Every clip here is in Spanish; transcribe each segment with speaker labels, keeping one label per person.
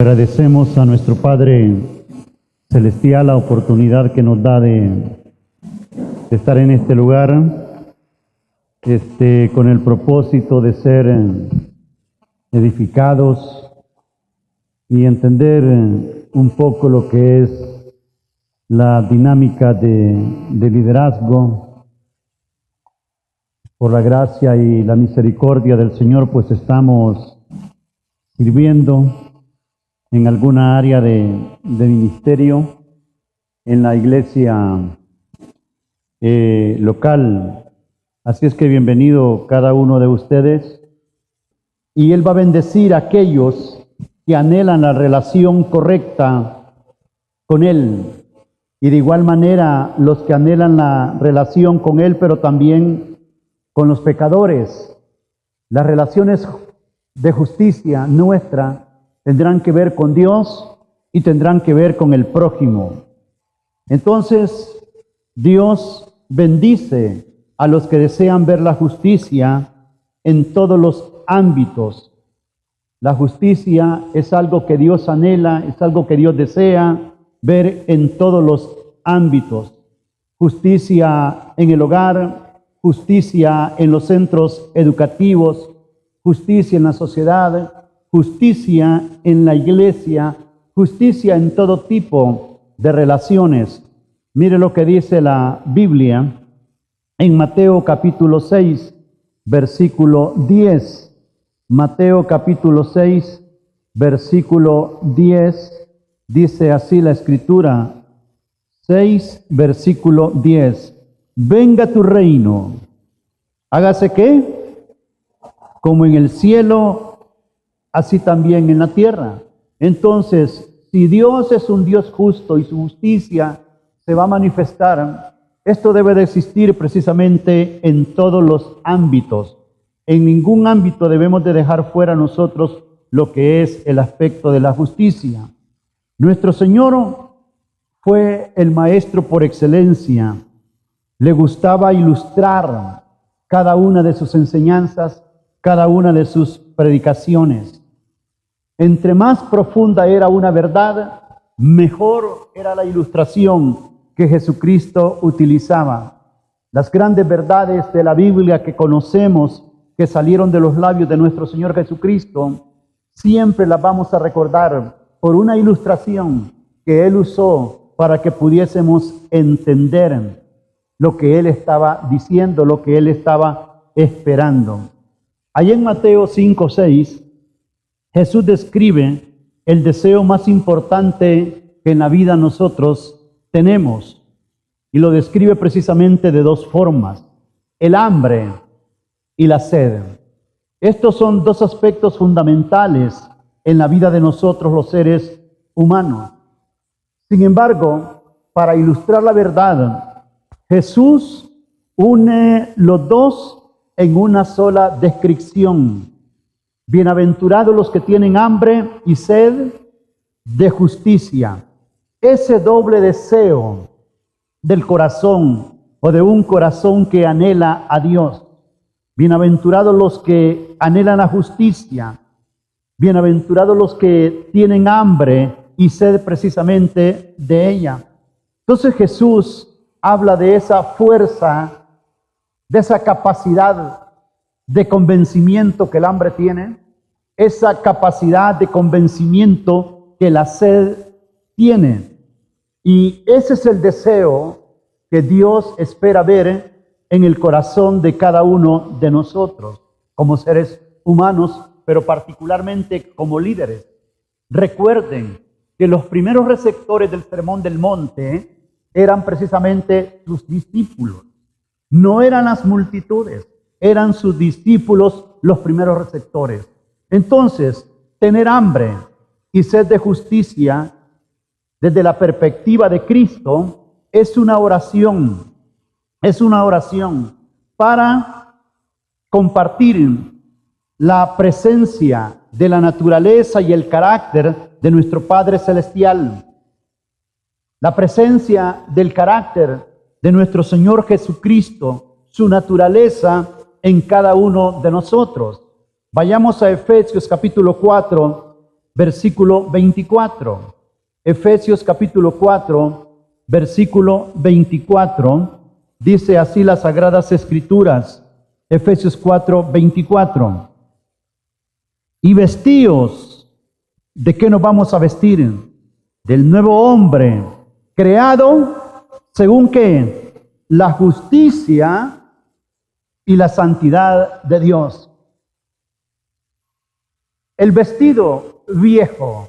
Speaker 1: Agradecemos a nuestro Padre Celestial la oportunidad que nos da de estar en este lugar, con el propósito de ser edificados y entender un poco lo que es la dinámica de liderazgo. Por la gracia y la misericordia del Señor, pues estamos sirviendo en alguna área de ministerio en la iglesia local. Así es que bienvenido cada uno de ustedes. Y Él va a bendecir a aquellos que anhelan la relación correcta con Él. Y de igual manera los que anhelan la relación con Él, pero también con los pecadores. Las relaciones de justicia nuestra tendrán que ver con Dios y tendrán que ver con el prójimo. Entonces, Dios bendice a los que desean ver la justicia en todos los ámbitos. La justicia es algo que Dios anhela, es algo que Dios desea ver en todos los ámbitos. Justicia en el hogar, justicia en los centros educativos, justicia en la sociedad, justicia en la iglesia, justicia en todo tipo de relaciones. Mire lo que dice la Biblia en Mateo capítulo 6, versículo 10. Mateo capítulo 6, versículo 10, dice así la Escritura. 6, versículo 10. Venga tu reino. Hágase ¿qué? Como en el cielo, así también en la tierra. Entonces, si Dios es un Dios justo y su justicia se va a manifestar, esto debe de existir precisamente en todos los ámbitos. En ningún ámbito debemos de dejar fuera nosotros lo que es el aspecto de la justicia. Nuestro Señor fue el maestro por excelencia. Le gustaba ilustrar cada una de sus enseñanzas, cada una de sus predicaciones. Entre más profunda era una verdad, mejor era la ilustración que Jesucristo utilizaba. Las grandes verdades de la Biblia que conocemos, que salieron de los labios de nuestro Señor Jesucristo, siempre las vamos a recordar por una ilustración que Él usó para que pudiésemos entender lo que Él estaba diciendo, lo que Él estaba esperando. Allí en Mateo 5:6, Jesús describe el deseo más importante que en la vida nosotros tenemos, y lo describe precisamente de dos formas: el hambre y la sed. Estos son dos aspectos fundamentales en la vida de nosotros los seres humanos. Sin embargo, para ilustrar la verdad, Jesús une los dos en una sola descripción. Bienaventurados los que tienen hambre y sed de justicia. Ese doble deseo del corazón o de un corazón que anhela a Dios. Bienaventurados los que anhelan la justicia. Bienaventurados los que tienen hambre y sed precisamente de ella. Entonces Jesús habla de esa fuerza, de esa capacidad de convencimiento que el hambre tiene, esa capacidad de convencimiento que la sed tiene. Y ese es el deseo que Dios espera ver en el corazón de cada uno de nosotros, como seres humanos, pero particularmente como líderes. Recuerden que los primeros receptores del Sermón del Monte eran precisamente sus discípulos. No eran las multitudes, eran sus discípulos los primeros receptores. Entonces, tener hambre y sed de justicia desde la perspectiva de Cristo es una oración para compartir la presencia de la naturaleza y el carácter de nuestro Padre Celestial, la presencia del carácter de nuestro Señor Jesucristo, su naturaleza en cada uno de nosotros. Vayamos a Efesios capítulo 4, versículo 24. Efesios capítulo 4, versículo 24. Dice así las Sagradas Escrituras. Efesios 4, 24. Y vestíos, ¿de qué nos vamos a vestir? Del nuevo hombre, creado según que la justicia y la santidad de Dios. El vestido viejo,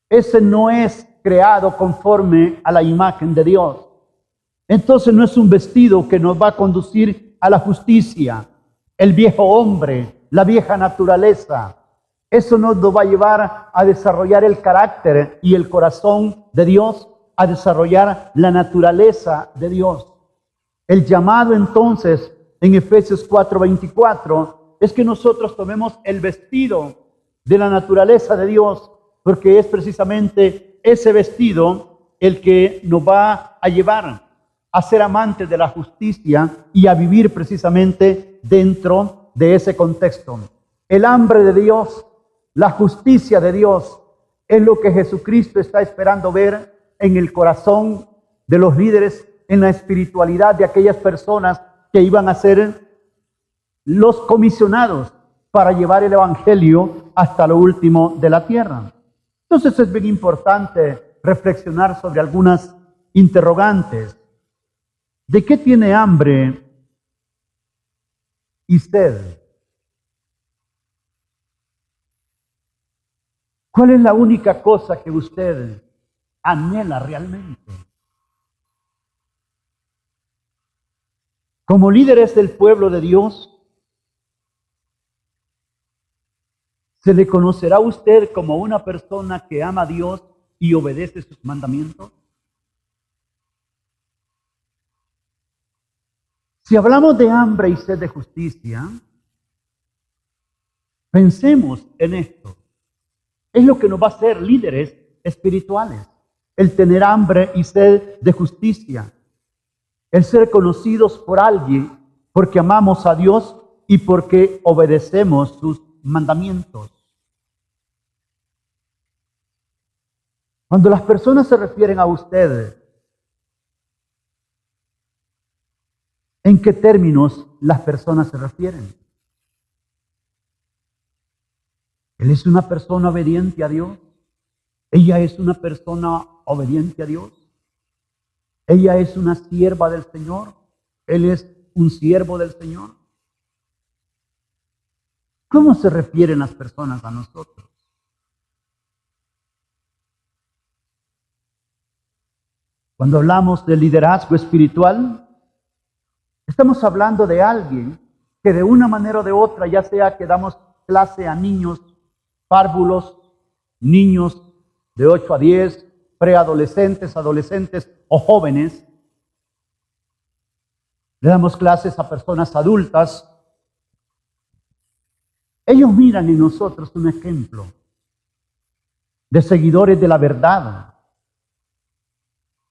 Speaker 1: ese no es creado conforme a la imagen de Dios. Entonces no es un vestido que nos va a conducir a la justicia. El viejo hombre, la vieja naturaleza, eso nos va a llevar a desarrollar el carácter y el corazón de Dios, a desarrollar la naturaleza de Dios. El llamado entonces en Efesios 4:24 es que nosotros tomemos el vestido de la naturaleza de Dios, porque es precisamente ese vestido el que nos va a llevar a ser amantes de la justicia y a vivir precisamente dentro de ese contexto. El hambre de Dios, la justicia de Dios, es lo que Jesucristo está esperando ver en el corazón de los líderes, en la espiritualidad de aquellas personas que iban a ser los comisionados para llevar el evangelio hasta lo último de la tierra. Entonces es bien importante reflexionar sobre algunas interrogantes. ¿De qué tiene hambre y sed? ¿Cuál es la única cosa que usted anhela realmente? Como líderes del pueblo de Dios, ¿se le conocerá a usted como una persona que ama a Dios y obedece sus mandamientos? Si hablamos de hambre y sed de justicia, pensemos en esto. Es lo que nos va a hacer líderes espirituales, el tener hambre y sed de justicia, el ser conocidos por alguien porque amamos a Dios y porque obedecemos sus mandamientos. Cuando las personas se refieren a usted, ¿en qué términos las personas se refieren? Él es una persona obediente a Dios. Ella es una persona obediente a Dios. Ella es una sierva del Señor. Él es un siervo del Señor. ¿Cómo se refieren las personas a nosotros? Cuando hablamos de liderazgo espiritual, estamos hablando de alguien que de una manera o de otra, ya sea que damos clase a niños, párvulos, niños de 8 a 10, preadolescentes, adolescentes o jóvenes. Le damos clases a personas adultas. Ellos miran en nosotros un ejemplo de seguidores de la verdad.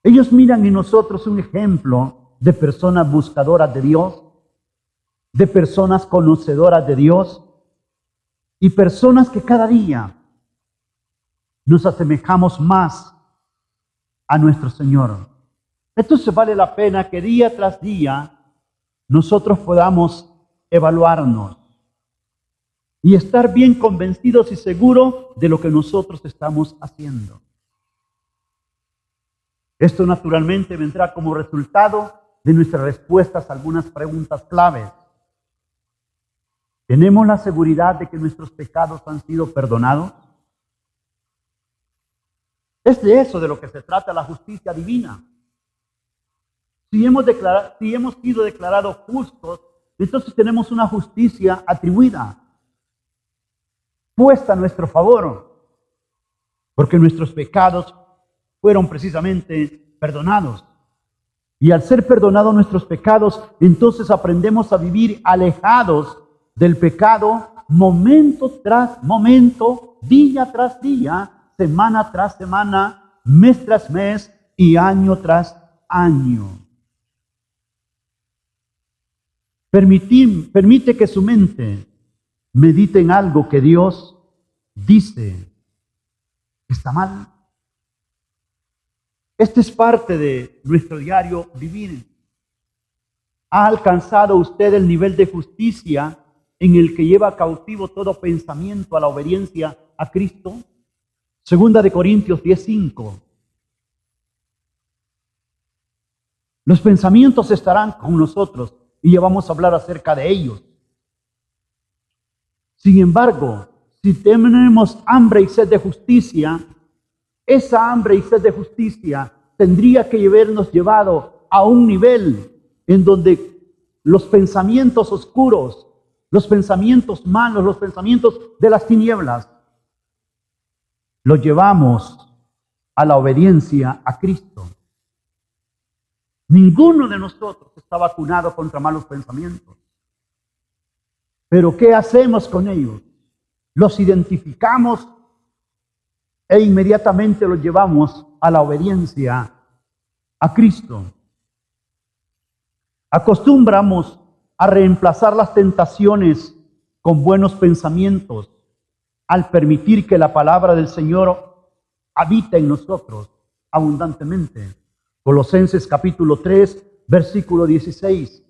Speaker 1: Ellos miran en nosotros un ejemplo de personas buscadoras de Dios, de personas conocedoras de Dios y personas que cada día nos asemejamos más a nuestro Señor. Entonces vale la pena que día tras día nosotros podamos evaluarnos y estar bien convencidos y seguros de lo que nosotros estamos haciendo. Esto naturalmente vendrá como resultado de nuestras respuestas a algunas preguntas claves. ¿Tenemos la seguridad de que nuestros pecados han sido perdonados? Es de eso de lo que se trata la justicia divina. Si hemos sido declarados justos, entonces tenemos una justicia atribuida, puesta a nuestro favor, porque nuestros pecados fueron precisamente perdonados. Y al ser perdonados nuestros pecados, entonces aprendemos a vivir alejados del pecado momento tras momento, día tras día, semana tras semana, mes tras mes y año tras año. Permite que su mente medite en algo que Dios dice está mal. Este es parte de nuestro diario vivir. ¿Ha alcanzado usted el nivel de justicia en el que lleva cautivo todo pensamiento a la obediencia a Cristo? Segunda de Corintios 10:5. Los pensamientos estarán con nosotros y ya vamos a hablar acerca de ellos. Sin embargo, si tenemos hambre y sed de justicia, esa hambre y sed de justicia tendría que habernos llevado a un nivel en donde los pensamientos oscuros, los pensamientos malos, los pensamientos de las tinieblas, los llevamos a la obediencia a Cristo. Ninguno de nosotros está vacunado contra malos pensamientos. Pero ¿qué hacemos con ellos? Los identificamos e inmediatamente los llevamos a la obediencia a Cristo. Acostumbramos a reemplazar las tentaciones con buenos pensamientos al permitir que la palabra del Señor habite en nosotros abundantemente. Colosenses capítulo 3, versículo 16.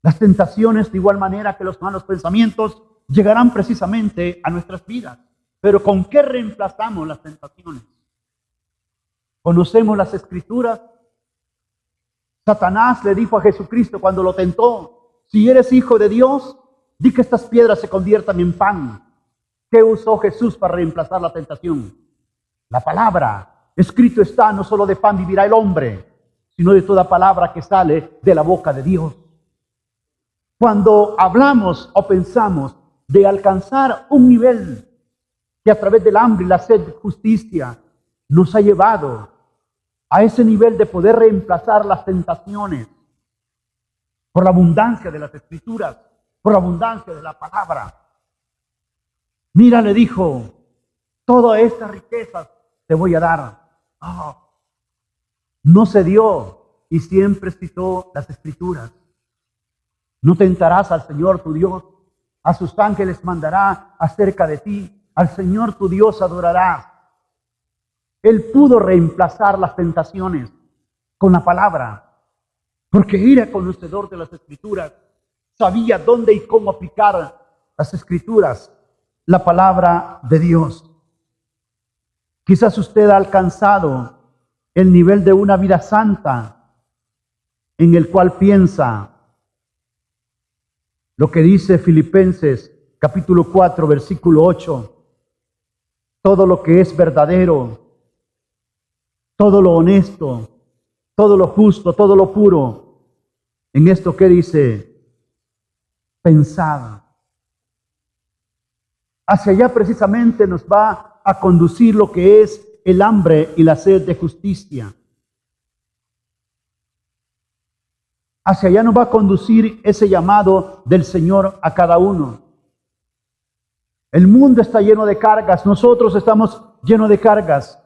Speaker 1: Las tentaciones, de igual manera que los malos pensamientos, llegarán precisamente a nuestras vidas. Pero ¿con qué reemplazamos las tentaciones? ¿Conocemos las Escrituras? Satanás le dijo a Jesucristo cuando lo tentó: si eres hijo de Dios, di que estas piedras se conviertan en pan. ¿Qué usó Jesús para reemplazar la tentación? La palabra. Escrito está: no solo de pan vivirá el hombre, sino de toda palabra que sale de la boca de Dios. Cuando hablamos o pensamos de alcanzar un nivel que a través del hambre y la sed de justicia nos ha llevado a ese nivel de poder reemplazar las tentaciones por la abundancia de las Escrituras, por la abundancia de la palabra. Mira, le dijo, todas estas riquezas te voy a dar. No se dio y siempre citó las Escrituras. No tentarás al Señor tu Dios, a sus ángeles mandará acerca de ti, al Señor tu Dios adorarás. Él pudo reemplazar las tentaciones con la palabra, porque era conocedor de las Escrituras, sabía dónde y cómo aplicar las Escrituras, la palabra de Dios. Quizás usted ha alcanzado el nivel de una vida santa en el cual piensa lo que dice Filipenses capítulo 4, versículo 8. Todo lo que es verdadero, todo lo honesto, todo lo justo, todo lo puro. En esto que dice, pensad. Hacia allá precisamente nos va a conducir lo que es el hambre y la sed de justicia. Hacia allá nos va a conducir ese llamado del Señor a cada uno. El mundo está lleno de cargas, nosotros estamos llenos de cargas.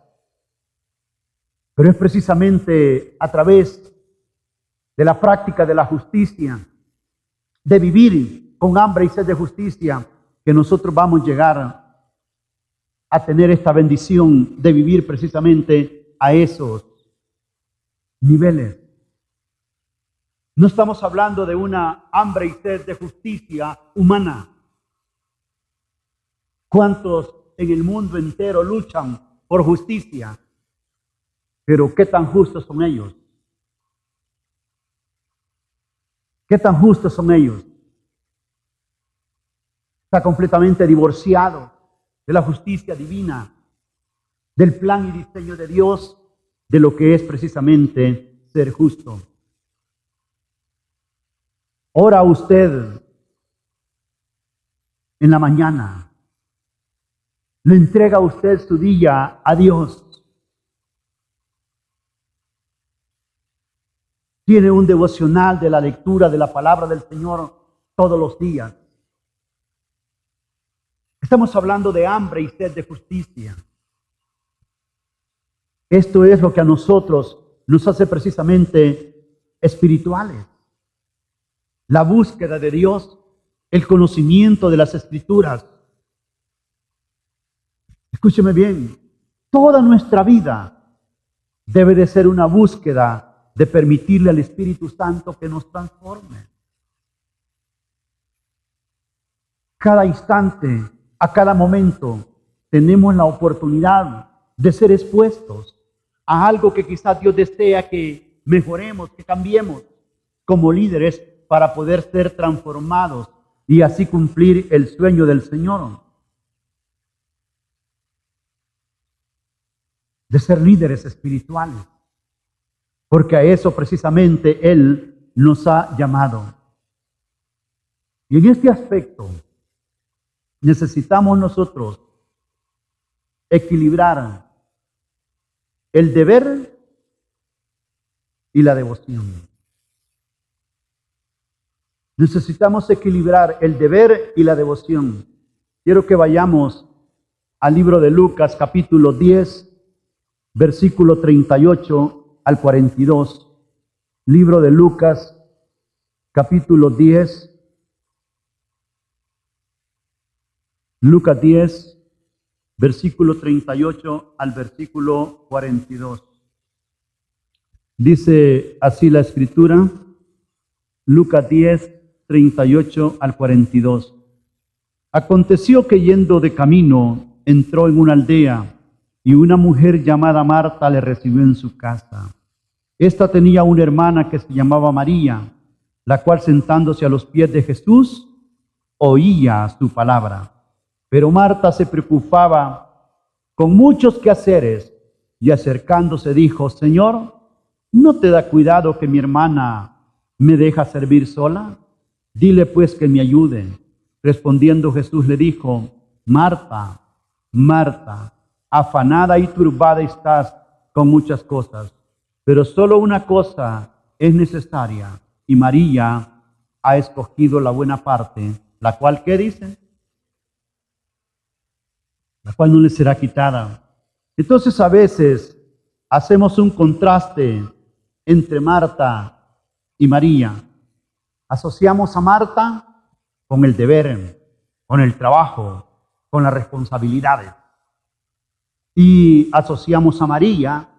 Speaker 1: Pero es precisamente a través de la práctica de la justicia, de vivir con hambre y sed de justicia, que nosotros vamos a llegar a tener esta bendición de vivir precisamente a esos niveles. No estamos hablando de una hambre y sed de justicia humana. ¿Cuántos en el mundo entero luchan por justicia? Pero ¿qué tan justos son ellos? ¿Qué tan justos son ellos? Está completamente divorciado de la justicia divina, del plan y diseño de Dios, de lo que es precisamente ser justo. Ora usted en la mañana. Le entrega usted su día a Dios. Tiene un devocional de la lectura de la palabra del Señor todos los días. Estamos hablando de hambre y sed de justicia. Esto es lo que a nosotros nos hace precisamente espirituales. La búsqueda de Dios, el conocimiento de las Escrituras. Escúcheme bien, toda nuestra vida debe de ser una búsqueda de permitirle al Espíritu Santo que nos transforme. Cada instante, a cada momento, tenemos la oportunidad de ser expuestos a algo que quizás Dios desea que mejoremos, que cambiemos como líderes para poder ser transformados y así cumplir el sueño del Señor de ser líderes espirituales, porque a eso precisamente Él nos ha llamado. Y en este aspecto necesitamos nosotros equilibrar el deber y la devoción. Necesitamos equilibrar el deber y la devoción. Quiero que vayamos al libro de Lucas, capítulo 10, versículo 38 al 42. Libro de Lucas, capítulo 10. Lucas 10, versículo 38 al versículo 42. Dice así la Escritura, Lucas 10, 38 al 42. Aconteció que yendo de camino, entró en una aldea, y una mujer llamada Marta le recibió en su casa. Esta tenía una hermana que se llamaba María, la cual sentándose a los pies de Jesús, oía su palabra. Pero Marta se preocupaba con muchos quehaceres, y acercándose dijo, Señor, ¿no te da cuidado que mi hermana me deja servir sola? Dile pues que me ayude. Respondiendo Jesús le dijo, Marta, Marta, afanada y turbada estás con muchas cosas, pero solo una cosa es necesaria, y María ha escogido la buena parte, la cual, ¿qué dice? La cual no le será quitada. Entonces a veces hacemos un contraste entre Marta y María. Asociamos a Marta con el deber, con el trabajo, con las responsabilidades. Y asociamos a María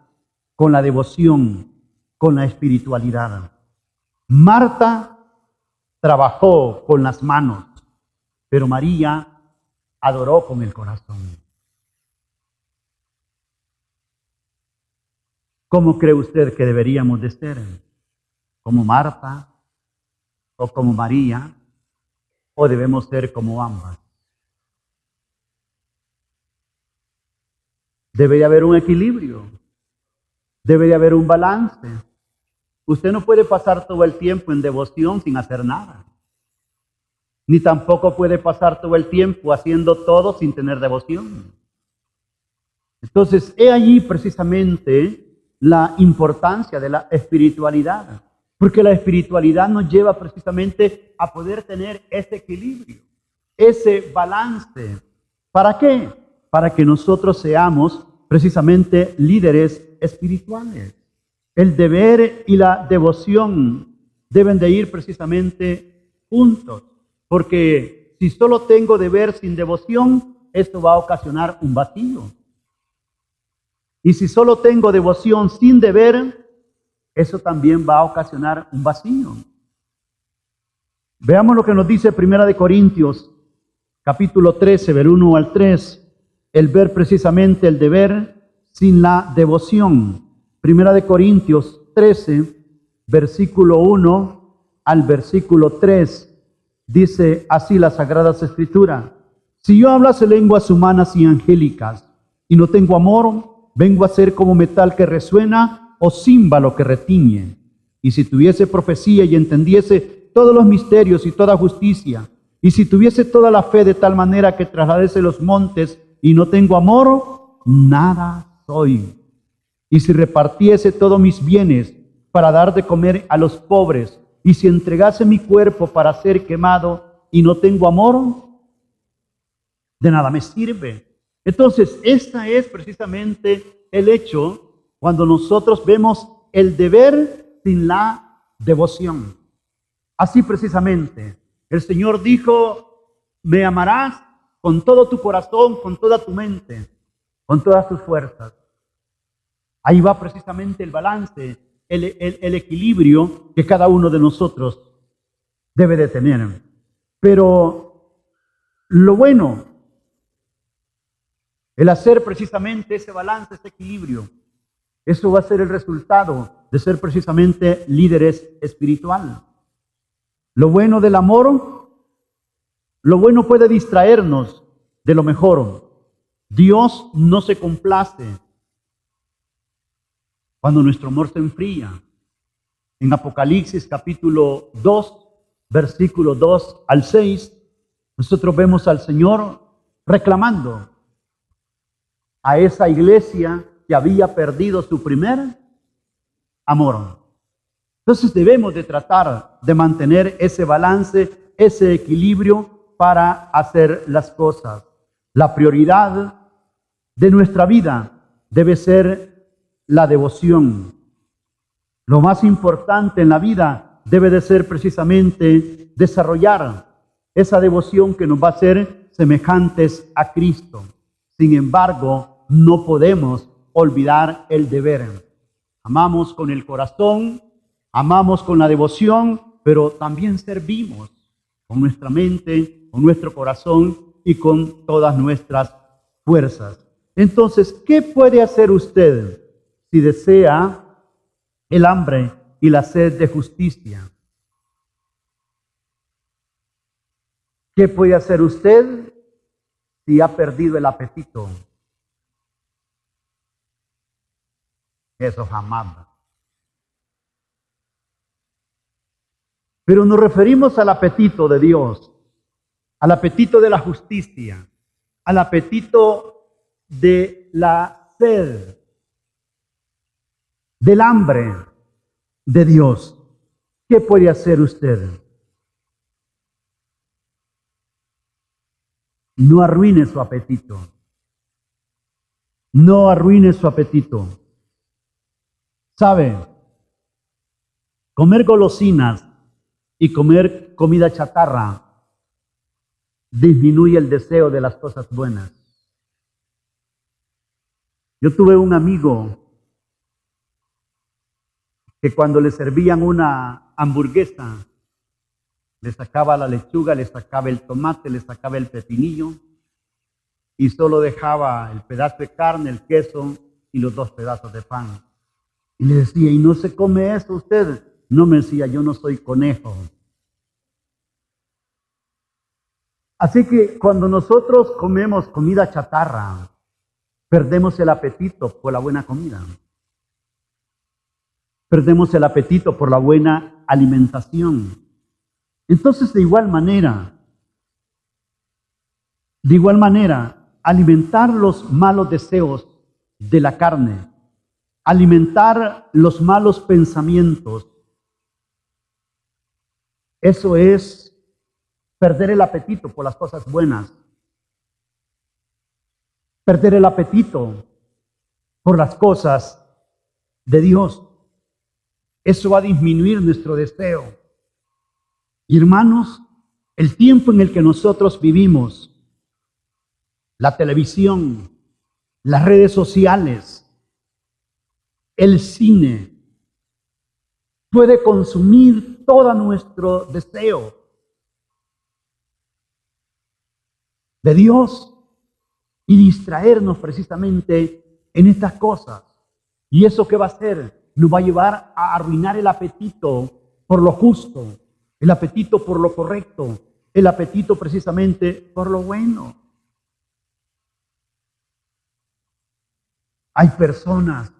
Speaker 1: con la devoción, con la espiritualidad. Marta trabajó con las manos, pero María adoró con el corazón. ¿Cómo cree usted que deberíamos de ser? ¿Como Marta o como María? ¿O debemos ser como ambas? Debe de haber un equilibrio. Debe de haber un balance. Usted no puede pasar todo el tiempo en devoción sin hacer nada. Ni tampoco puede pasar todo el tiempo haciendo todo sin tener devoción. Entonces, he allí precisamente la importancia de la espiritualidad, porque la espiritualidad nos lleva precisamente a poder tener ese equilibrio, ese balance. ¿Para qué? Para que nosotros seamos precisamente líderes espirituales. El deber y la devoción deben de ir precisamente juntos, porque si solo tengo deber sin devoción, esto va a ocasionar un vacío. Y si solo tengo devoción sin deber, eso también va a ocasionar un vacío. Veamos lo que nos dice 1 Corintios, capítulo 13, del 1 al 3, el ver precisamente el deber sin la devoción. 1 Corintios 13, versículo 1 al versículo 3, dice así las Sagradas Escrituras. Si yo hablase lenguas humanas y angélicas y no tengo amor, vengo a ser como metal que resuena o címbalo que retiñe. Y si tuviese profecía y entendiese todos los misterios y toda justicia, y si tuviese toda la fe de tal manera que trasladase los montes y no tengo amor, nada soy. Y si repartiese todos mis bienes para dar de comer a los pobres, y si entregase mi cuerpo para ser quemado y no tengo amor, de nada me sirve. Entonces, este es precisamente el hecho cuando nosotros vemos el deber sin la devoción. Así precisamente, el Señor dijo, me amarás con todo tu corazón, con toda tu mente. con todas tus fuerzas. Ahí va precisamente el balance, el equilibrio que cada uno de nosotros debe de tener. Pero lo bueno, el hacer precisamente ese balance, ese equilibrio, eso va a ser el resultado de ser precisamente líderes espirituales. Lo bueno del amor, lo bueno puede distraernos de lo mejor. Dios no se complace cuando nuestro amor se enfría. En Apocalipsis capítulo 2, versículo 2 al 6, nosotros vemos al Señor reclamando a esa iglesia que había perdido su primer amor. Entonces debemos de tratar de mantener ese balance, ese equilibrio para hacer las cosas. La prioridad de nuestra vida debe ser la devoción. Lo más importante en la vida debe de ser precisamente desarrollar esa devoción que nos va a hacer semejantes a Cristo. Sin embargo, no podemos olvidar el deber. Amamos con el corazón, amamos con la devoción, pero también servimos con nuestra mente, con nuestro corazón y con todas nuestras fuerzas. Entonces, ¿qué puede hacer usted si desea el hambre y la sed de justicia? ¿Qué puede hacer usted si ha perdido el apetito? Eso jamás. Pero nos referimos al apetito de Dios, al apetito de la justicia, al apetito de la sed, del hambre de Dios. ¿Qué puede hacer usted? No arruine su apetito. No arruine su apetito. ¿Sabe? Comer golosinas y comer comida chatarra disminuye el deseo de las cosas buenas. Yo tuve un amigo que cuando le servían una hamburguesa, le sacaba la lechuga, le sacaba el tomate, le sacaba el pepinillo y solo dejaba el pedazo de carne, el queso y los 2 pedazos de pan. Y le decía, ¿y no se come eso usted? No, me decía, yo no soy conejo. Así que cuando nosotros comemos comida chatarra, perdemos el apetito por la buena comida. Perdemos el apetito por la buena alimentación. Entonces, de igual manera, alimentar los malos deseos de la carne, alimentar los malos pensamientos, eso es perder el apetito por las cosas buenas, perder el apetito por las cosas de Dios. Eso va a disminuir nuestro deseo. Y hermanos, el tiempo en el que nosotros vivimos, la televisión, las redes sociales, el cine, puede consumir todo nuestro deseo de Dios y distraernos precisamente en estas cosas. ¿Y eso qué va a hacer? Nos va a llevar a arruinar el apetito por lo justo, el apetito por lo correcto, el apetito precisamente por lo bueno. Hay personas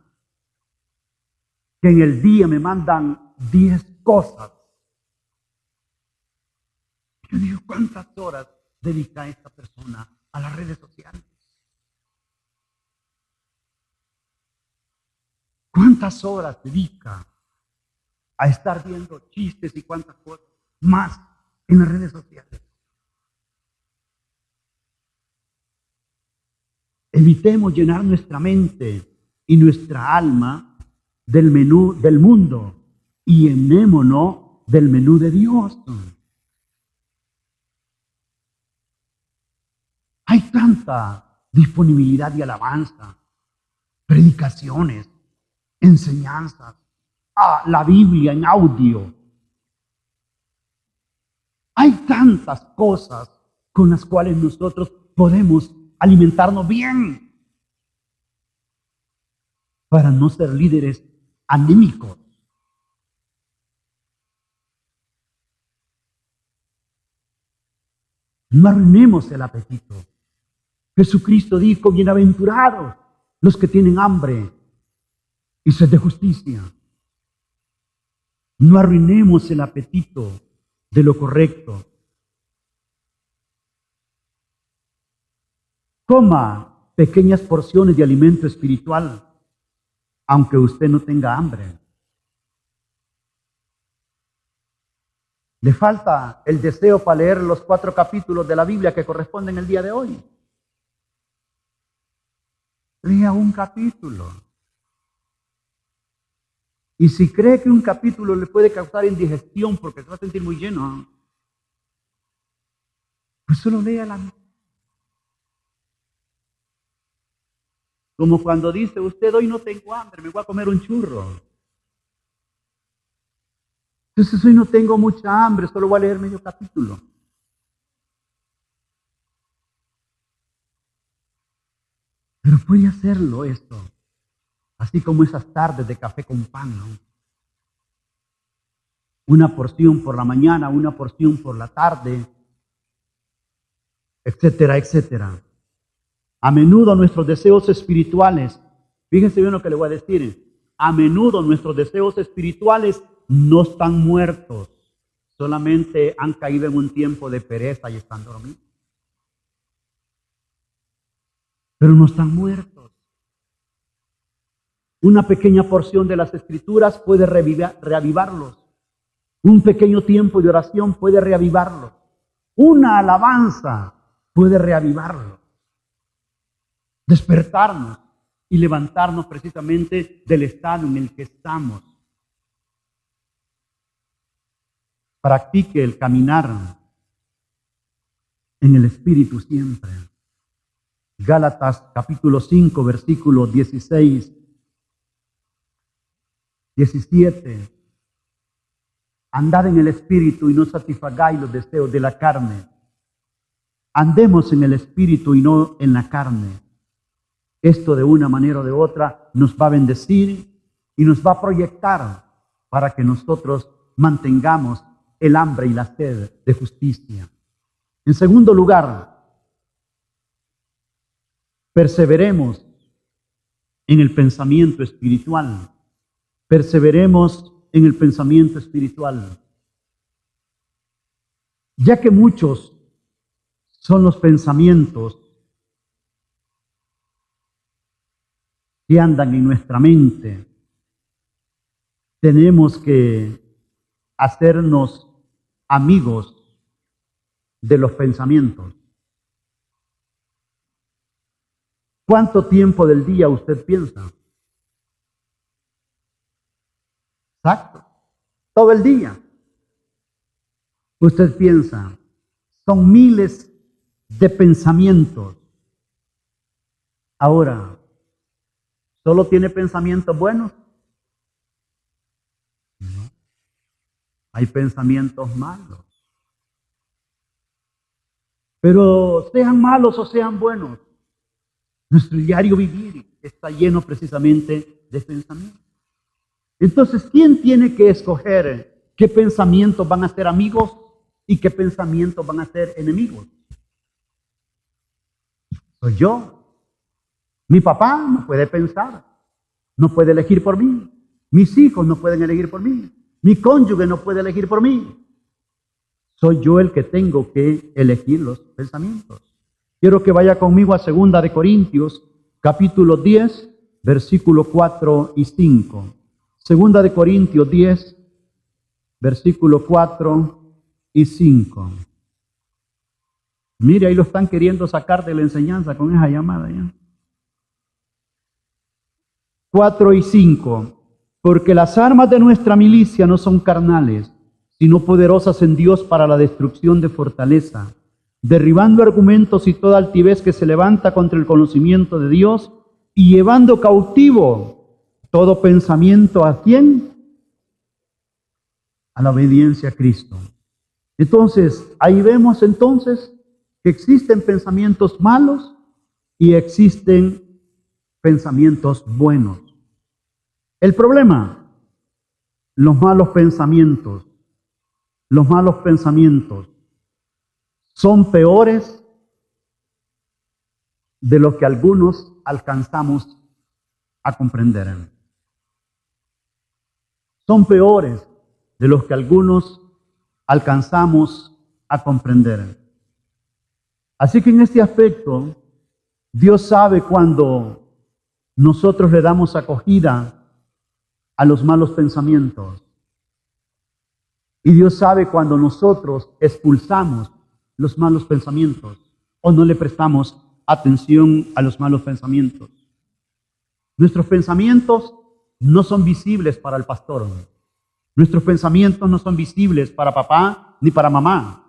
Speaker 1: que en el día me mandan 10 cosas. Yo digo, ¿cuántas horas dedica esta persona a las redes sociales? ¿Cuántas horas dedica a estar viendo chistes y cuántas cosas más en las redes sociales? Evitemos llenar nuestra mente y nuestra alma del menú del mundo y llenémonos del menú de Dios. Hay tanta disponibilidad y alabanza, predicaciones, enseñanzas, la Biblia en audio. Hay tantas cosas con las cuales nosotros podemos alimentarnos bien para no ser líderes anémicos. No arruinemos el apetito. Jesucristo dijo: bienaventurados los que tienen hambre y sed de justicia. No arruinemos el apetito de lo correcto. Coma pequeñas porciones de alimento espiritual, aunque usted no tenga hambre. Le falta el deseo para leer los 4 capítulos de la Biblia que corresponden el día de hoy. Lea un capítulo. Y si cree que un capítulo le puede causar indigestión porque se va a sentir muy lleno, pues solo lea la mitad. Como cuando dice usted: hoy no tengo hambre, me voy a comer un churro. Entonces hoy no tengo mucha hambre, solo voy a leer medio capítulo. Pero puede hacerlo esto, así como esas tardes de café con pan, ¿no? Una porción por la mañana, una porción por la tarde, etcétera, etcétera. A menudo nuestros deseos espirituales, fíjense bien lo que le voy a decir, a menudo nuestros deseos espirituales no están muertos, solamente han caído en un tiempo de pereza y están dormidos. Pero no están muertos. Una pequeña porción de las Escrituras puede reavivarlos. Un pequeño tiempo de oración puede reavivarlos. Una alabanza puede reavivarlos. Despertarnos y levantarnos precisamente del estado en el que estamos. Practique el caminar en el Espíritu siempre. Gálatas capítulo 5, versículo 16, 17. Andad en el Espíritu y no satisfagáis los deseos de la carne. Andemos en el Espíritu y no en la carne. Esto de una manera o de otra nos va a bendecir y nos va a proyectar para que nosotros mantengamos el hambre y la sed de justicia. En segundo lugar, perseveremos en el pensamiento espiritual. Perseveremos en el pensamiento espiritual. Ya que muchos son los pensamientos que andan en nuestra mente, tenemos que hacernos amigos de los pensamientos. ¿Cuánto tiempo del día usted piensa? Exacto, todo el día. Usted piensa, son miles de pensamientos. Ahora, ¿solo tiene pensamientos buenos? No. Hay pensamientos malos. Pero sean malos o sean buenos, nuestro diario vivir está lleno precisamente de pensamientos. Entonces, ¿quién tiene que escoger qué pensamientos van a ser amigos y qué pensamientos van a ser enemigos? Soy yo. Mi papá no puede pensar, no puede elegir por mí. Mis hijos no pueden elegir por mí. Mi cónyuge no puede elegir por mí. Soy yo el que tengo que elegir los pensamientos. Quiero que vaya conmigo a 2 de Corintios, capítulo 10, versículos 4 y 5. 2 de Corintios 10, versículos 4 y 5. Mire, ahí lo están queriendo sacar de la enseñanza con esa llamada ya. 4 y 5. Porque las armas de nuestra milicia no son carnales, sino poderosas en Dios para la destrucción de fortaleza, derribando argumentos y toda altivez que se levanta contra el conocimiento de Dios y llevando cautivo todo pensamiento ¿a quién? A la obediencia a Cristo. Entonces, ahí vemos entonces que existen pensamientos malos y existen pensamientos buenos. El problema, los malos pensamientos son peores de lo que algunos alcanzamos a comprender. Son peores de los que algunos alcanzamos a comprender. Así que en este aspecto, Dios sabe cuando nosotros le damos acogida a los malos pensamientos. Y Dios sabe cuando nosotros expulsamos los malos pensamientos o no le prestamos atención a los malos pensamientos. Nuestros pensamientos no son visibles para el pastor. Nuestros pensamientos no son visibles para papá ni para mamá.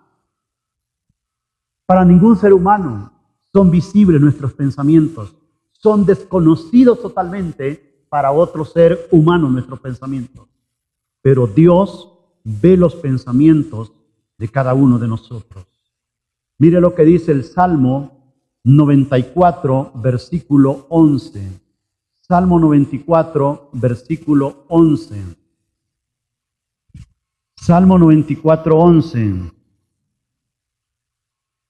Speaker 1: Para ningún ser humano son visibles nuestros pensamientos. Son desconocidos totalmente para otro ser humano nuestros pensamientos. Pero Dios ve los pensamientos de cada uno de nosotros. Mire lo que dice el Salmo 94, versículo 11. Salmo 94, versículo 11. Salmo 94, 11.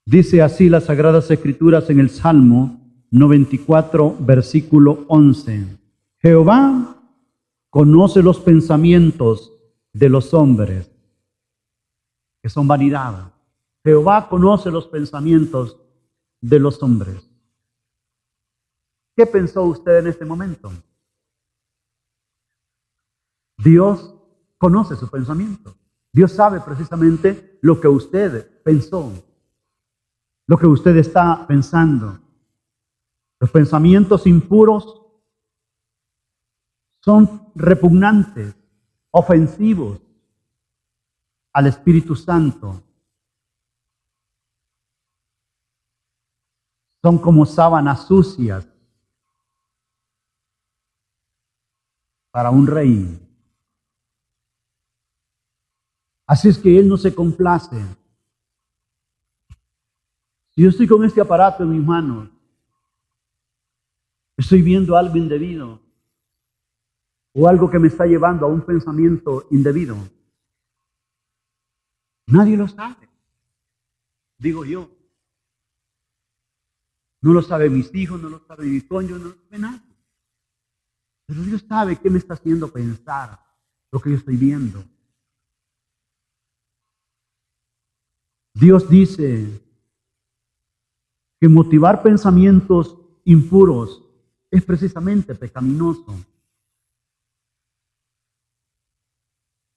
Speaker 1: Dice así las Sagradas Escrituras en el Salmo 94, versículo 11. Jehová conoce los pensamientos de los hombres, que son vanidad. Jehová conoce los pensamientos de los hombres. ¿Qué pensó usted en este momento? Dios conoce su pensamiento. Dios sabe precisamente lo que usted pensó, lo que usted está pensando. Los pensamientos impuros son repugnantes, ofensivos al Espíritu Santo. Son como sábanas sucias para un rey. Así es que Él no se complace. Si yo estoy con este aparato en mis manos, estoy viendo algo indebido o algo que me está llevando a un pensamiento indebido. Nadie lo sabe, digo yo. No lo saben mis hijos, no lo sabe mi cónyuge, no lo sabe nadie. Pero Dios sabe qué me está haciendo pensar lo que yo estoy viendo. Dios dice que motivar pensamientos impuros es precisamente pecaminoso.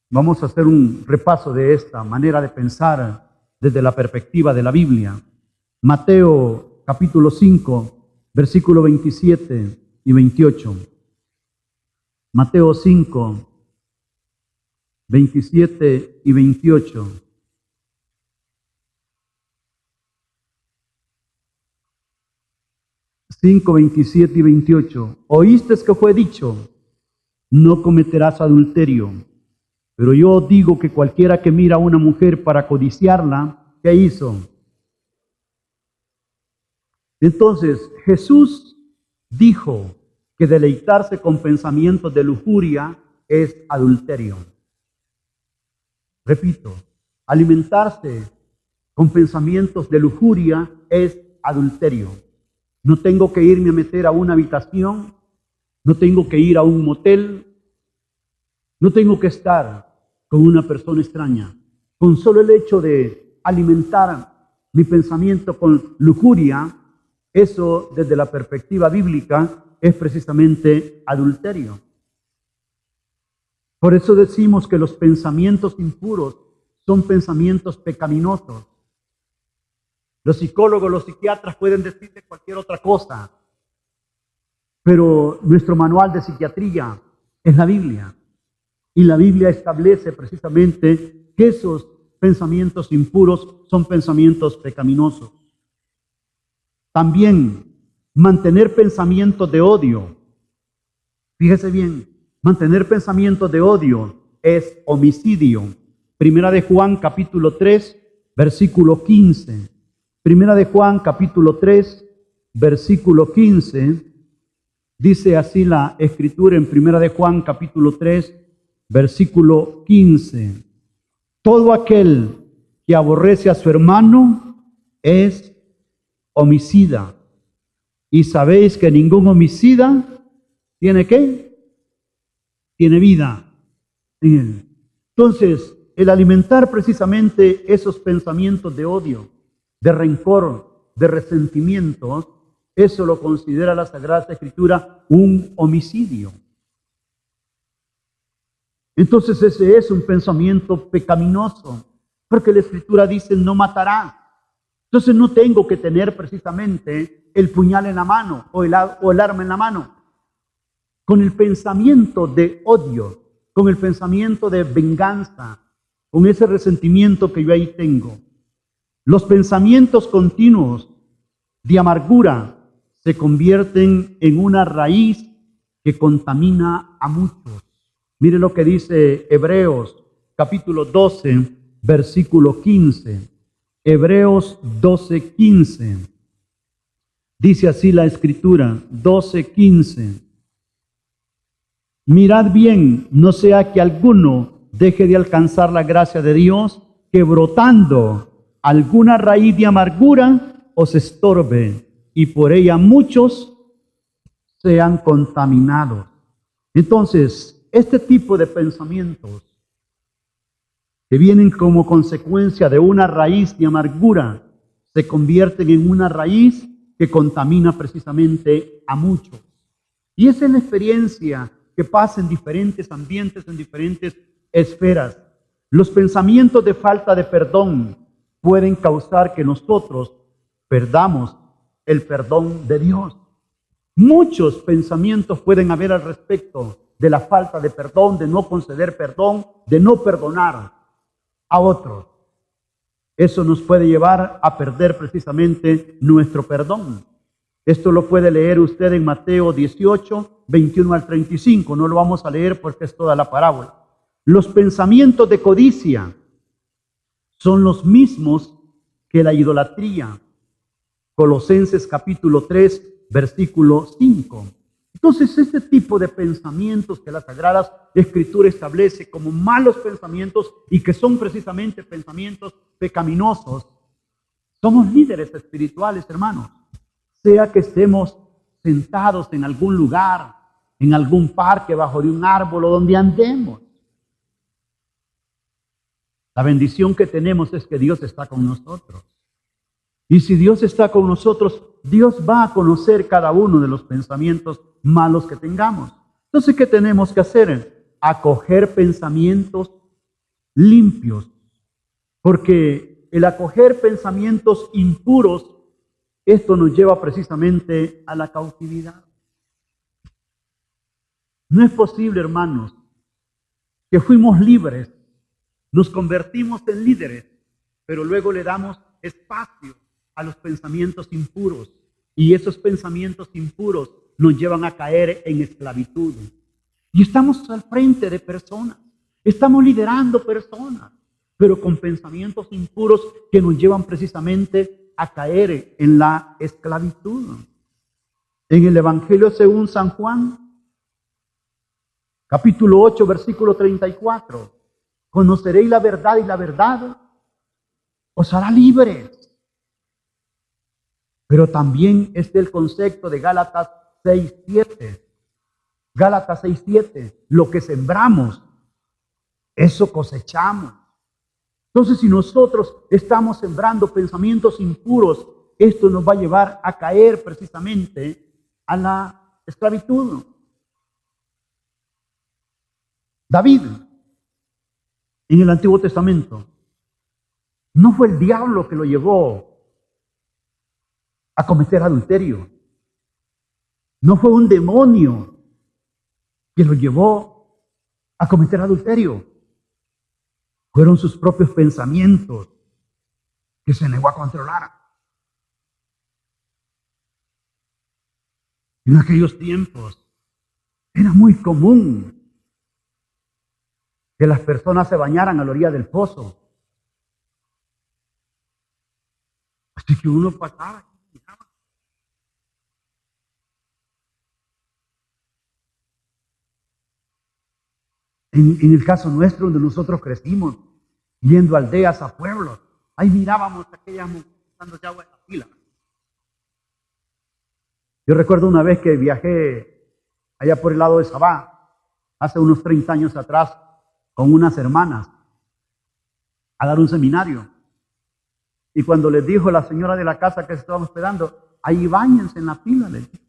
Speaker 1: Vamos a hacer un repaso de esta manera de pensar desde la perspectiva de la Biblia. Mateo capítulo 5, versículo 27 y 28. Mateo 5, 27 y 28. Cinco, 27 y 28. Oíste que fue dicho, no cometerás adulterio. Pero yo digo que cualquiera que mira a una mujer para codiciarla, ¿qué hizo? Entonces, Jesús dijo que deleitarse con pensamientos de lujuria es adulterio. Repito, alimentarse con pensamientos de lujuria es adulterio. No tengo que irme a meter a una habitación, no tengo que ir a un motel, no tengo que estar con una persona extraña. Con solo el hecho de alimentar mi pensamiento con lujuria, eso desde la perspectiva bíblica es precisamente adulterio. Por eso decimos que los pensamientos impuros son pensamientos pecaminosos. Los psicólogos, los psiquiatras pueden decirte cualquier otra cosa, pero nuestro manual de psiquiatría es la Biblia. Y la Biblia establece precisamente que esos pensamientos impuros son pensamientos pecaminosos. También mantener pensamientos de odio. Fíjese bien, mantener pensamientos de odio es homicidio. Primera de Juan capítulo 3, versículo 15. Primera de Juan capítulo 3, versículo 15. Dice así la escritura en Primera de Juan capítulo 3, versículo 15. Todo aquel que aborrece a su hermano es homicida. Y sabéis que ningún homicida tiene ¿qué? Tiene vida en él. Entonces, el alimentar precisamente esos pensamientos de odio, de rencor, de resentimientos, eso lo considera la Sagrada Escritura un homicidio. Entonces ese es un pensamiento pecaminoso, porque la Escritura dice no matará. Entonces no tengo que tener precisamente el puñal en la mano o el arma en la mano. Con el pensamiento de odio, con el pensamiento de venganza, con ese resentimiento que yo ahí tengo. Los pensamientos continuos de amargura se convierten en una raíz que contamina a muchos. Mire lo que dice Hebreos capítulo 12, versículo 15. Hebreos 12, 15. Dice así la Escritura, 12, 15. Mirad bien, no sea que alguno deje de alcanzar la gracia de Dios, que brotando alguna raíz de amargura os estorbe, y por ella muchos sean contaminados. Entonces, este tipo de pensamientos que vienen como consecuencia de una raíz de amargura se convierten en una raíz que contamina precisamente a muchos. Y esa es la experiencia que pasa en diferentes ambientes, en diferentes esferas. Los pensamientos de falta de perdón pueden causar que nosotros perdamos el perdón de Dios. Muchos pensamientos pueden haber al respecto de la falta de perdón, de no conceder perdón, de no perdonar a otros. Eso nos puede llevar a perder precisamente nuestro perdón. Esto lo puede leer usted en Mateo 18, 21 al 35. No lo vamos a leer porque es toda la parábola. Los pensamientos de codicia son los mismos que la idolatría. Colosenses capítulo 3, versículo 5. Entonces, este tipo de pensamientos que la Sagrada Escritura establece como malos pensamientos y que son precisamente pensamientos pecaminosos, somos líderes espirituales, hermanos. Sea que estemos sentados en algún lugar, en algún parque, bajo de un árbol o donde andemos. La bendición que tenemos es que Dios está con nosotros. Y si Dios está con nosotros, Dios va a conocer cada uno de los pensamientos malos que tengamos. Entonces, ¿qué tenemos que hacer? Acoger pensamientos limpios. Porque el acoger pensamientos impuros, esto nos lleva precisamente a la cautividad. No es posible, hermanos, que fuimos libres, nos convertimos en líderes, pero luego le damos espacio a los pensamientos impuros. Y esos pensamientos impuros nos llevan a caer en esclavitud. Y estamos al frente de personas, estamos liderando personas, pero con pensamientos impuros que nos llevan precisamente a caer en la esclavitud. En el Evangelio según San Juan, capítulo 8, versículo 34, conoceréis la verdad y la verdad os hará libres. Pero también es el concepto de Gálatas 6:7. Gálatas 6:7. Lo que sembramos, eso cosechamos. Entonces, si nosotros estamos sembrando pensamientos impuros, esto nos va a llevar a caer precisamente a la esclavitud. David, en el Antiguo Testamento, no fue el diablo que lo llevó a cometer adulterio. No fue un demonio que lo llevó a cometer adulterio. Fueron sus propios pensamientos que se negó a controlar. En aquellos tiempos era muy común que las personas se bañaran a la orilla del pozo. Así que uno pasaba. En el caso nuestro, donde nosotros crecimos, yendo aldeas a pueblos, ahí mirábamos a aquellas mujeres dándose agua en la pila. Yo recuerdo una vez que viajé allá por el lado de Sabá, hace unos 30 años atrás, con unas hermanas, a dar un seminario. Y cuando les dijo la señora de la casa que se estaban hospedando, ahí báñense en la pila, les dijo.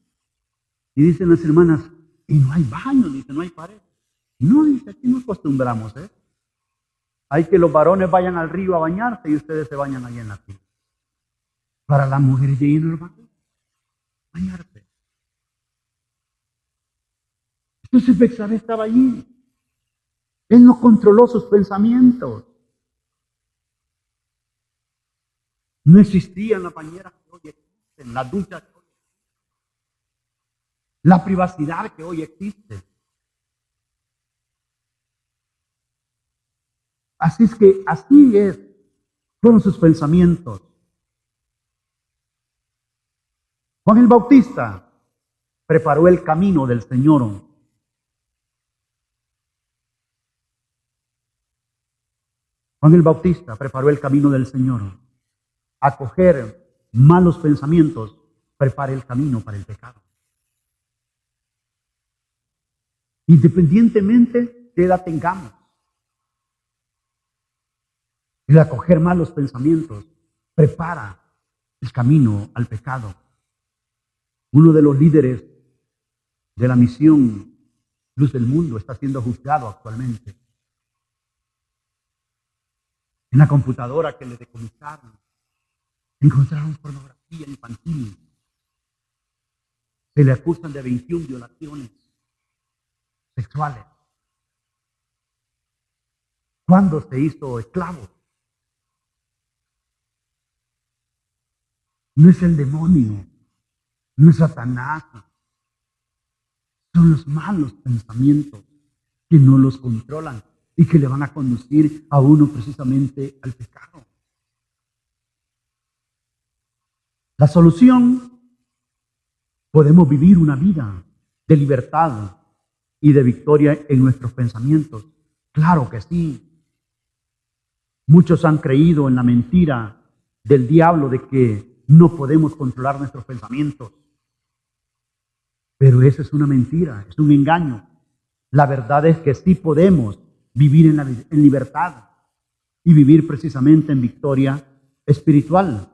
Speaker 1: Y dicen las hermanas, y no hay baño, dice, no hay pared. No, dice, aquí no acostumbramos, ¿eh? Hay que los varones vayan al río a bañarse y ustedes se bañan ahí en la pila. Para las mujeres de normal, bañarse. Entonces Betsabé estaba allí. Él no controló sus pensamientos. No existían las bañeras que hoy existen, las duchas que hoy existen, la privacidad que hoy existe. Así es que así es, fueron sus pensamientos. Juan el Bautista preparó el camino del Señor. Juan el Bautista preparó el camino del Señor. Acoger malos pensamientos prepara el camino para el pecado. Independientemente de la tengamos. El acoger malos pensamientos prepara el camino al pecado. Uno de los líderes de la misión Luz del Mundo está siendo juzgado actualmente. En la computadora que le decomisaron, encontraron pornografía infantil. Se le acusan de 21 violaciones sexuales. ¿Cuándo se hizo esclavo? No es el demonio, no es Satanás. Son los malos pensamientos que no los controlan y que le van a conducir a uno precisamente al pecado. La solución, podemos vivir una vida de libertad y de victoria en nuestros pensamientos. Claro que sí. Muchos han creído en la mentira del diablo de que no podemos controlar nuestros pensamientos. Pero eso es una mentira, es un engaño. La verdad es que sí podemos vivir en libertad y vivir precisamente en victoria espiritual.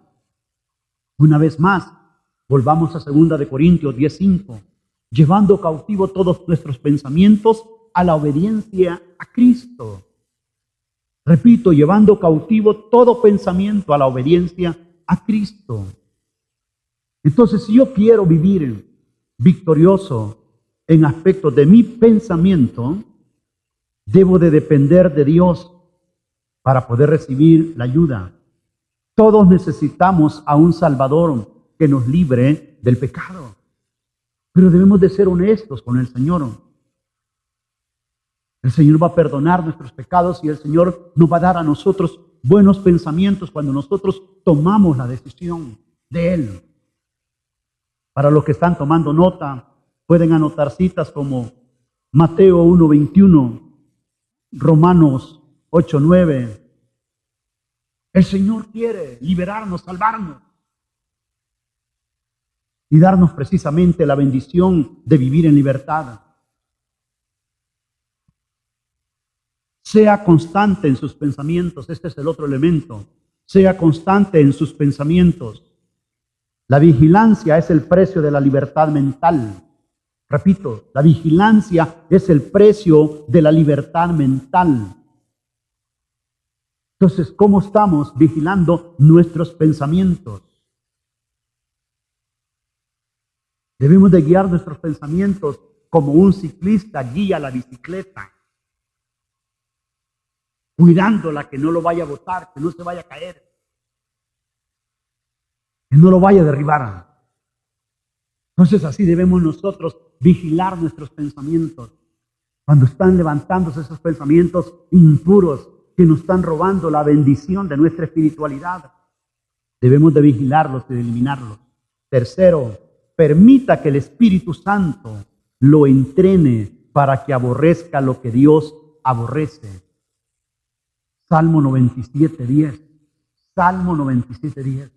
Speaker 1: Una vez más, volvamos a 2 Corintios 10:5, llevando cautivo todos nuestros pensamientos a la obediencia a Cristo. Repito, llevando cautivo todo pensamiento a la obediencia a Cristo. Entonces, si yo quiero vivir victorioso en aspectos de mi pensamiento, debo de depender de Dios para poder recibir la ayuda. Todos necesitamos a un Salvador que nos libre del pecado. Pero debemos de ser honestos con el Señor. El Señor va a perdonar nuestros pecados y el Señor nos va a dar a nosotros buenos pensamientos cuando nosotros tomamos la decisión de Él. Para los que están tomando nota, pueden anotar citas como Mateo 1:21, Romanos 8:9. El Señor quiere liberarnos, salvarnos y darnos precisamente la bendición de vivir en libertad. Sea constante en sus pensamientos. Este es el otro elemento. Sea constante en sus pensamientos. La vigilancia es el precio de la libertad mental. Repito, la vigilancia es el precio de la libertad mental. Entonces, ¿cómo estamos vigilando nuestros pensamientos? Debemos de guiar nuestros pensamientos como un ciclista guía la bicicleta. cuidándola, que no lo vaya a botar, que no se vaya a caer, que no lo vaya a derribar. Entonces así debemos nosotros vigilar nuestros pensamientos. Cuando están levantándose esos pensamientos impuros que nos están robando la bendición de nuestra espiritualidad, debemos de vigilarlos y de eliminarlos. Tercero, permita que el Espíritu Santo lo entrene para que aborrezca lo que Dios aborrece. Salmo 97:10. Salmo 97:10.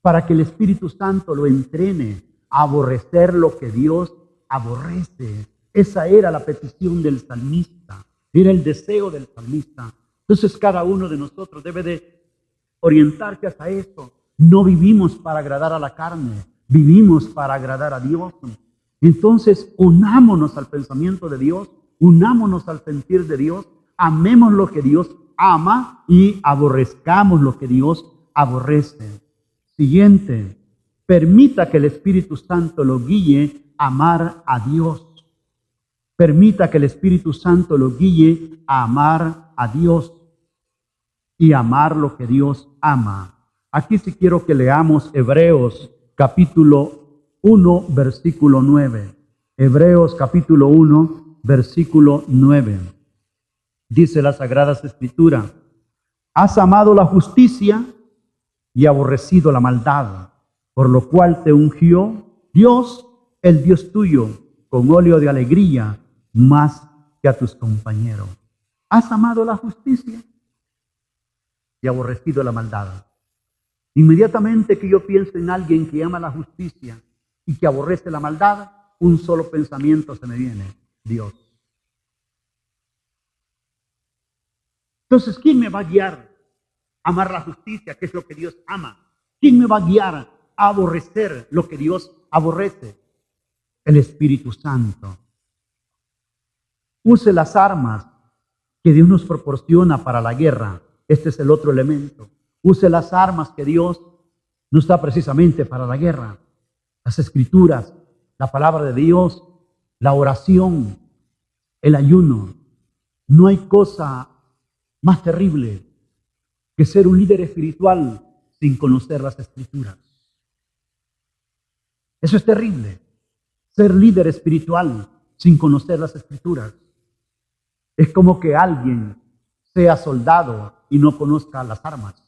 Speaker 1: Para que el Espíritu Santo lo entrene a aborrecer lo que Dios aborrece. Esa era la petición del salmista. Era el deseo del salmista. Entonces cada uno de nosotros debe de orientarse hacia esto. No vivimos para agradar a la carne, vivimos para agradar a Dios. Entonces unámonos al pensamiento de Dios, unámonos al sentir de Dios, amemos lo que Dios ama y aborrezcamos lo que Dios aborrece. Siguiente, permita que el Espíritu Santo lo guíe a amar a Dios. Permita que el Espíritu Santo lo guíe a amar a Dios y amar lo que Dios ama. Aquí sí quiero que leamos Hebreos capítulo 1, versículo 9. Hebreos capítulo 1, versículo 9. Dice las Sagradas Escrituras: has amado la justicia y aborrecido la maldad, por lo cual te ungió Dios, el Dios tuyo, con óleo de alegría, más que a tus compañeros. Has amado la justicia y aborrecido la maldad. Inmediatamente que yo pienso en alguien que ama la justicia y que aborrece la maldad, un solo pensamiento se me viene: Dios. Entonces, ¿quién me va a guiar a amar la justicia, que es lo que Dios ama? ¿Quién me va a guiar a aborrecer lo que Dios aborrece? El Espíritu Santo. Use las armas que Dios nos proporciona para la guerra. Este es el otro elemento. Use las armas que Dios nos da precisamente para la guerra. Las Escrituras, la palabra de Dios, la oración, el ayuno. No hay cosa más terrible que ser un líder espiritual sin conocer las Escrituras. Eso es terrible. Ser líder espiritual sin conocer las Escrituras. Es como que alguien sea soldado y no conozca las armas.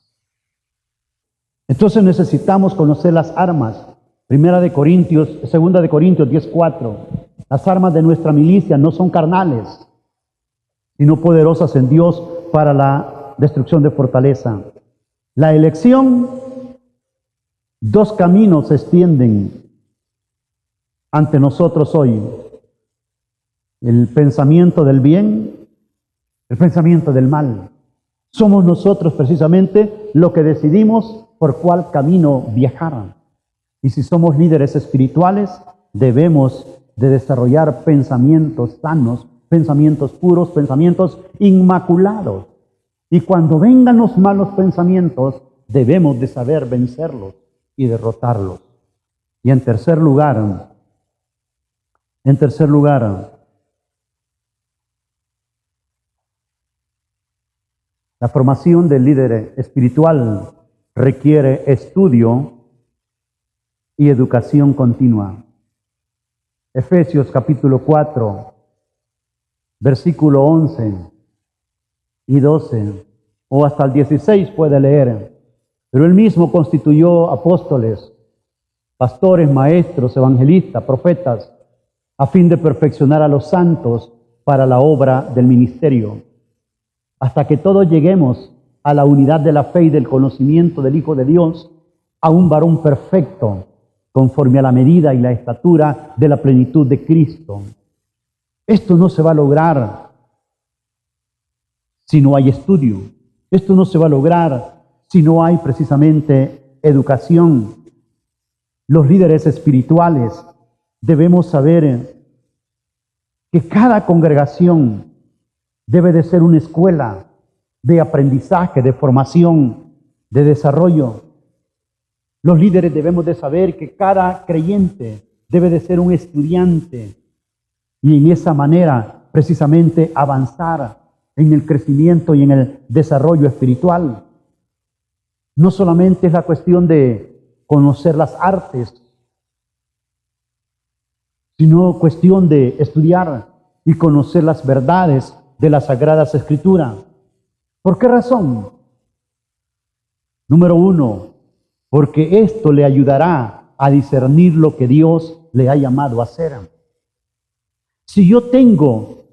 Speaker 1: Entonces necesitamos conocer las armas. 2 de Corintios 10:4. Las armas de nuestra milicia no son carnales, sino poderosas en Dios para la destrucción de fortaleza. La elección, dos caminos se extienden ante nosotros hoy: el pensamiento del bien, el pensamiento del mal. Somos nosotros precisamente lo que decidimos por cuál camino viajar. Y si somos líderes espirituales, debemos de desarrollar pensamientos sanos, pensamientos puros, pensamientos inmaculados. Y cuando vengan los malos pensamientos, debemos de saber vencerlos y derrotarlos. Y en tercer lugar, la formación del líder espiritual requiere estudio y educación continua. Efesios capítulo 4, versículo 11 y 12, o hasta el 16 puede leer. Pero él mismo constituyó apóstoles, pastores, maestros, evangelistas, profetas, a fin de perfeccionar a los santos para la obra del ministerio, hasta que todos lleguemos a la unidad de la fe y del conocimiento del Hijo de Dios, a un varón perfecto, conforme a la medida y la estatura de la plenitud de Cristo. Esto no se va a lograr si no hay estudio. Esto no se va a lograr si no hay precisamente educación. Los líderes espirituales debemos saber que cada congregación debe de ser una escuela de aprendizaje, de formación, de desarrollo. Los líderes debemos de saber que cada creyente debe de ser un estudiante y en esa manera precisamente avanzar en el crecimiento y en el desarrollo espiritual. No solamente es la cuestión de conocer las artes, sino cuestión de estudiar y conocer las verdades de las Sagradas Escrituras. ¿Por qué razón? Número 1, porque esto le ayudará a discernir lo que Dios le ha llamado a hacer. Si yo tengo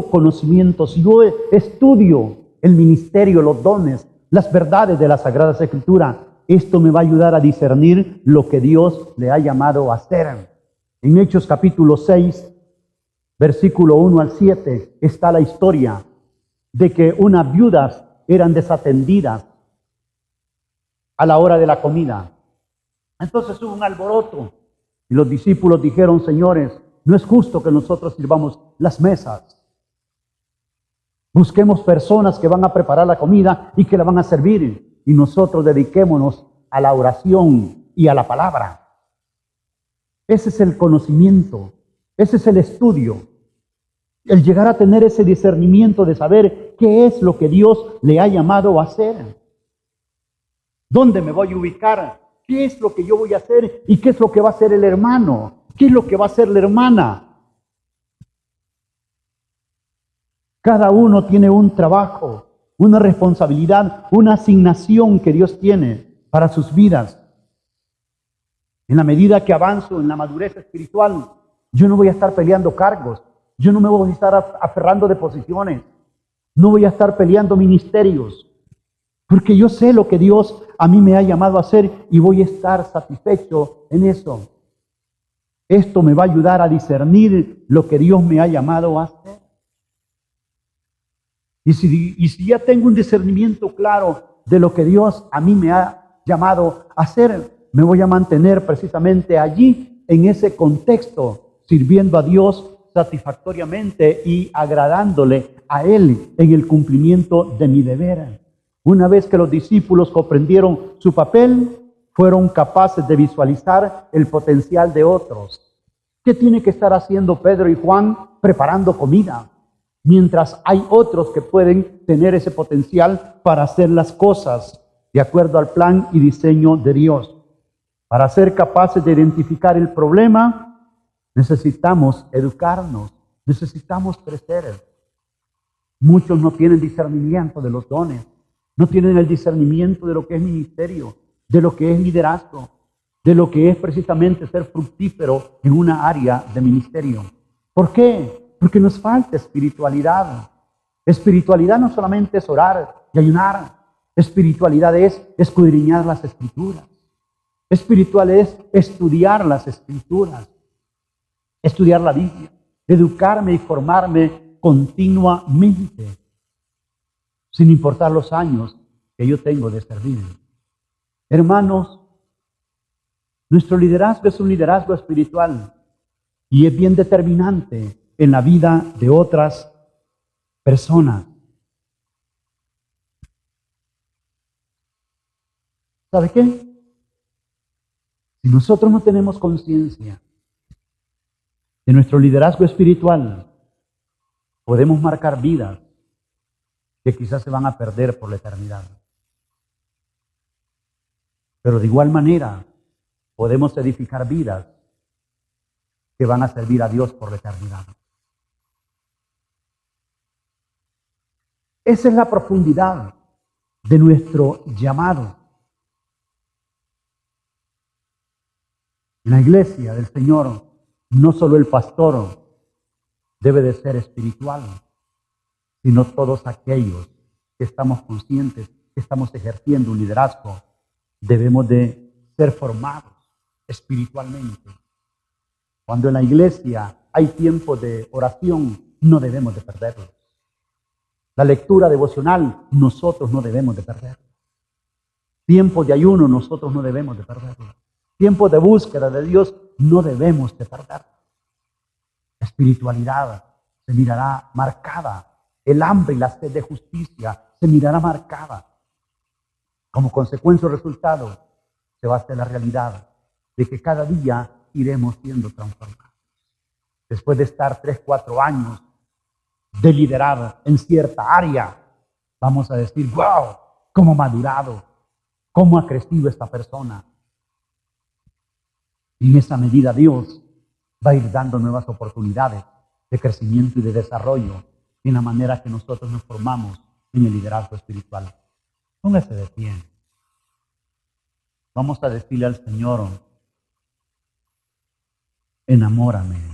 Speaker 1: conocimiento, si yo estudio el ministerio, los dones, las verdades de la Sagrada Escritura, esto me va a ayudar a discernir lo que Dios le ha llamado a hacer. En Hechos capítulo 6, versículo 1 al 7, está la historia de que unas viudas eran desatendidas a la hora de la comida. Entonces hubo un alboroto y los discípulos dijeron: señores, no es justo que nosotros sirvamos las mesas. Busquemos personas que van a preparar la comida y que la van a servir, y nosotros dediquémonos a la oración y a la palabra. Ese es el conocimiento, ese es el estudio, el llegar a tener ese discernimiento de saber qué es lo que Dios le ha llamado a hacer. ¿Dónde me voy a ubicar? ¿Qué es lo que yo voy a hacer? ¿Y qué es lo que va a hacer el hermano? ¿Qué es lo que va a hacer la hermana? Cada uno tiene un trabajo, una responsabilidad, una asignación que Dios tiene para sus vidas. En la medida que avanzo en la madurez espiritual, yo no voy a estar peleando cargos, yo no me voy a estar aferrando de posiciones, no voy a estar peleando ministerios, porque yo sé lo que Dios a mí me ha llamado a hacer y voy a estar satisfecho en eso. Esto me va a ayudar a discernir lo que Dios me ha llamado a hacer. Y si ya tengo un discernimiento claro de lo que Dios a mí me ha llamado a hacer, me voy a mantener precisamente allí, en ese contexto, sirviendo a Dios satisfactoriamente y agradándole a Él en el cumplimiento de mi deber. Una vez que los discípulos comprendieron su papel, fueron capaces de visualizar el potencial de otros. ¿Qué tiene que estar haciendo Pedro y Juan? Preparando comida, mientras hay otros que pueden tener ese potencial para hacer las cosas de acuerdo al plan y diseño de Dios. Para ser capaces de identificar el problema, necesitamos educarnos, necesitamos crecer. Muchos no tienen discernimiento de los dones, no tienen el discernimiento de lo que es ministerio, de lo que es liderazgo, de lo que es precisamente ser fructífero en una área de ministerio. ¿Por qué? Porque nos falta espiritualidad. Espiritualidad no solamente es orar y ayunar. Espiritualidad es escudriñar las Escrituras. Espiritual es estudiar las Escrituras, estudiar la Biblia, educarme y formarme continuamente, sin importar los años que yo tengo de servir. Hermanos, nuestro liderazgo es un liderazgo espiritual y es bien determinante en la vida de otras personas. ¿Sabe qué? Si nosotros no tenemos conciencia de nuestro liderazgo espiritual, podemos marcar vidas que quizás se van a perder por la eternidad. Pero de igual manera, podemos edificar vidas que van a servir a Dios por la eternidad. Esa es la profundidad de nuestro llamado. En la iglesia del Señor, no solo el pastor debe de ser espiritual, sino todos aquellos que estamos conscientes, que estamos ejerciendo un liderazgo, debemos de ser formados espiritualmente. Cuando en la iglesia hay tiempo de oración, no debemos de perderlo. La lectura devocional, nosotros no debemos de perderlo. Tiempo de ayuno, nosotros no debemos de perderlo. Tiempo de búsqueda de Dios, no debemos de perderlo. La espiritualidad se mirará marcada. El hambre y la sed de justicia se mirará marcada. Como consecuencia o resultado, se va a hacer la realidad de que cada día iremos siendo transformados. Después de estar 3, 4 años de liderar en cierta área, vamos a decir, wow, cómo ha madurado, cómo ha crecido esta persona. Y en esa medida Dios va a ir dando nuevas oportunidades de crecimiento y de desarrollo en la manera que nosotros nos formamos en el liderazgo espiritual. Póngase de pie. Vamos a decirle al Señor, enamórame.